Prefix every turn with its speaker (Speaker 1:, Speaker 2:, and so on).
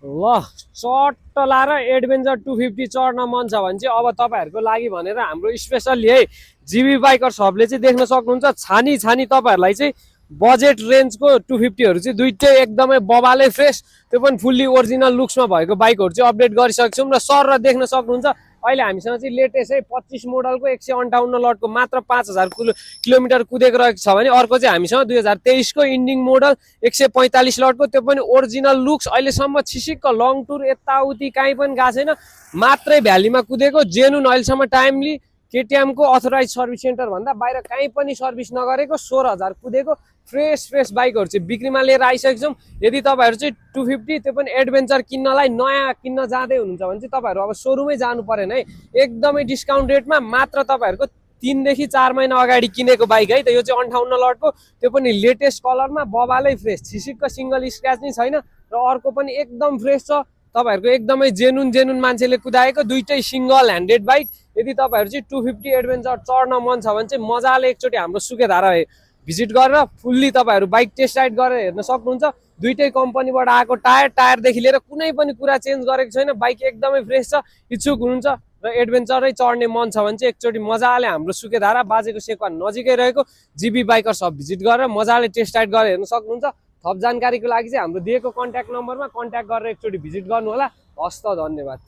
Speaker 1: ल चट्ट लाएर एडभेन्चर 250 चढ्न मन छ भने चाहिँ अब तपाईँहरूको लागि भनेर हाम्रो स्पेसल्ली है जिबी बाइकर सबले चाहिँ देख्न सक्नुहुन्छ छानी छानी तपाईँहरूलाई चाहिँ बजेट रेन्जको 250हरू चाहिँ दुइटै एकदमै बबालै फ्रेस त्यो पनि फुल्ली ओरिजिनल लुक्समा भएको बाइकहरू चाहिँ अपडेट गरिसकेको छौँ र सर र देख्न सक्नुहुन्छ अहिले हामीसँग चाहिँ लेटेस्ट है 25 मोडलको 158 लटको मात्र 5000 किलोमिटर कुदेको रहेको छ भने अर्को चाहिँ हामीसँग 2023 को इन्डिङ मोडल 145 लटको त्यो पनि ओरिजिनल लुक्स अहिलेसम्म छिसिक्क लङ टुर यताउति कहीँ पनि गएको छैन मात्रै भ्यालीमा कुदेको जेनुन अहिलेसम्म टाइमली केटिएम को अथोराइज सर्भिस सेन्टर भन्दा बाहिर कहीँ पनि सर्भिस नगरेको 16000 कुदेको फ्रेस फ्रेस बाइकहरू चाहिँ बिक्रीमा लिएर आइसकेको छौँ। यदि तपाईँहरू चाहिँ 250 त्यो पनि एडभेन्चर किन्नलाई नयाँ किन्न जाँदै हुनुहुन्छ भने चाहिँ तपाईँहरू अब सोरुमै जानु परेन है एकदमै डिस्काउन्ट रेटमा मात्र तपाईँहरूको 3 देखि 4 महिना अगाडि किनेको बाइक है त यो चाहिँ 58 लटको त्यो पनि लेटेस्ट कलरमा बबालै फ्रेस छिसिक्क सिङ्गल स्क्रैच नै छैन र अर्को पनि एकदम फ्रेस छ तपाईँहरूको एकदमै जेनुन मान्छेले कुदाएको दुइटै सिङ्गल ह्यान्डेड बाइक। यदि तपाईँहरू चाहिँ 250 एडभेन्चर चढ्न मन छ भने चाहिँ मजाले एकचोटि हाम्रो सुकेधारा भिजिट गरेर फुल्ली तपाईँहरू बाइक टेस्ट राइड गरेर हेर्न सक्नुहुन्छ। दुइटै कम्पनीबाट आएको टायरदेखि लिएर कुनै पनि कुरा चेन्ज गरेको छैन बाइक एकदमै फ्रेस छ। इच्छुक हुनुहुन्छ र एडभेन्चरै चढ्ने मन छ भने चाहिँ एकचोटि मजाले हाम्रो सुकेधारा बाजेको सेक्वा नजिकै रहेको जिबी बाइकर सब भिजिट गरेर मजाले टेस्ट राइड गरेर हेर्न सक्नुहुन्छ। थप जानकारीको लागि चाहिँ हाम्रो दिएको कन्ट्याक्ट नम्बरमा कन्ट्याक्ट गरेर एकचोटि भिजिट गर्नु होला। हस् त धन्यवाद।